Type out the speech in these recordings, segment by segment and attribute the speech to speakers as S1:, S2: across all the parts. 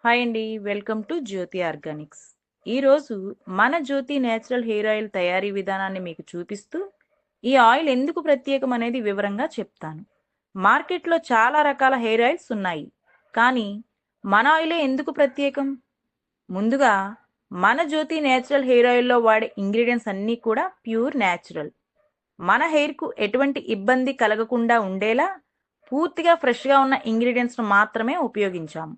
S1: Hi అండి. Welcome to Jyothi Organics. ఈరోజు మన జ్యోతి నేచురల్ హెయిర్ ఆయిల్ తయారీ విధానాన్ని మీకు చూపిస్తూ, ఈ ఆయిల్ ఎందుకు ప్రత్యేకం అనేది వివరంగా చెప్తాను. మార్కెట్లో చాలా రకాల హెయిర్ ఆయిల్స్ ఉన్నాయి, కానీ మన ఆయిలే ఎందుకు ప్రత్యేకం? ముందుగా, మన జ్యోతి నేచురల్ హెయిర్ ఆయిల్లో వాడే ఇంగ్రీడియంట్స్ అన్నీ కూడా ప్యూర్ నేచురల్. మన హెయిర్కు ఎటువంటి ఇబ్బంది కలగకుండా ఉండేలా పూర్తిగా ఫ్రెష్గా ఉన్న ఇంగ్రీడియంట్స్ను మాత్రమే ఉపయోగించాము.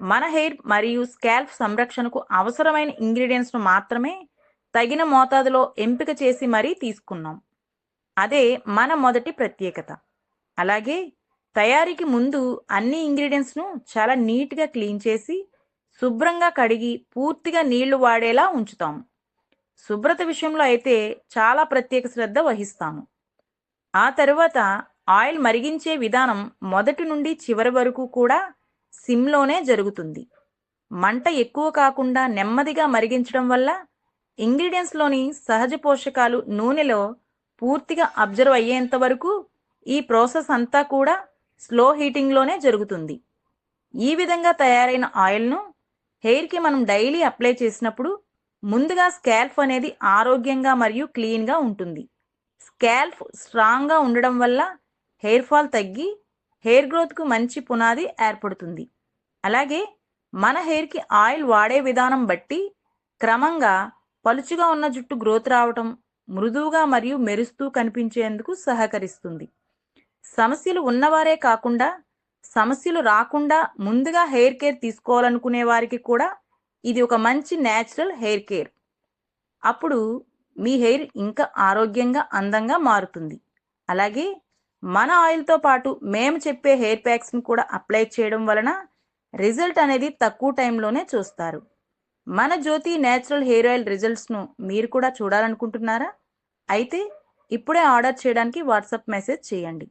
S1: మన హెయిర్ మరియు స్కాల్ప్ సంరక్షణకు అవసరమైన ఇంగ్రీడియంట్స్ను మాత్రమే తగిన మోతాదులో ఎంపిక చేసి మరీ తీసుకున్నాం. అదే మన మొదటి ప్రత్యేకత. అలాగే తయారీకి ముందు అన్ని ఇంగ్రీడియంట్స్ను చాలా నీట్గా క్లీన్ చేసి శుభ్రంగా కడిగి పూర్తిగా నీళ్లు వాడేలా ఉంచుతాము. శుభ్రత విషయంలో అయితే చాలా ప్రత్యేక శ్రద్ధ వహిస్తాము. ఆ తరువాత ఆయిల్ మరిగించే విధానం మొదటి నుండి చివరి వరకు కూడా సిమ్లోనే జరుగుతుంది. మంట ఎక్కువ కాకుండా నెమ్మదిగా మరిగించడం వల్ల ఇంగ్రీడియంట్స్లోని సహజ పోషకాలు నూనెలో పూర్తిగా అబ్జర్వ్ అయ్యేంత వరకు ఈ ప్రాసెస్ అంతా కూడా స్లో హీటింగ్లోనే జరుగుతుంది. ఈ విధంగా తయారైన ఆయిల్ను హెయిర్కి మనం డైలీ అప్లై చేసినప్పుడు ముందుగా స్కాల్ప్ అనేది ఆరోగ్యంగా మరియు క్లీన్గా ఉంటుంది. స్కాల్ప్ స్ట్రాంగ్గా ఉండడం వల్ల హెయిర్ ఫాల్ తగ్గి హెయిర్ గ్రోత్కు మంచి పునాది ఏర్పడుతుంది. అలాగే మన హెయిర్కి ఆయిల్ వాడే విధానం బట్టి క్రమంగా పలుచుగా ఉన్న జుట్టు గ్రోత్ రావటం, మృదువుగా మరియు మెరుస్తూ కనిపించేందుకు సహకరిస్తుంది. సమస్యలు ఉన్నవారే కాకుండా సమస్యలు రాకుండా ముందుగా హెయిర్ కేర్ తీసుకోవాలనుకునే వారికి కూడా ఇది ఒక మంచి న్యాచురల్ హెయిర్ కేర్. అప్పుడు మీ హెయిర్ ఇంకా ఆరోగ్యంగా అందంగా మారుతుంది. అలాగే మన ఆయిల్తో పాటు మేము చెప్పే హెయిర్ ప్యాక్స్ని కూడా అప్లై చేయడం వలన రిజల్ట్ అనేది తక్కువ టైంలోనే చూస్తారు. మన జ్యోతి నేచురల్ హెయిర్ ఆయిల్ రిజల్ట్స్ను మీరు కూడా చూడాలనుకుంటున్నారా? అయితే ఇప్పుడే ఆర్డర్ చేయడానికి వాట్సాప్ మెసేజ్ చేయండి.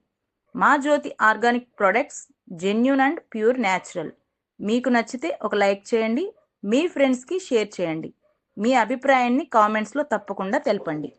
S1: మా Jyothi organic products genuine and pure natural. మీకు నచ్చితే ఒక లైక్ చేయండి, మీ ఫ్రెండ్స్కి షేర్ చేయండి. మీ అభిప్రాయాన్ని కామెంట్స్లో తప్పకుండా తెలపండి.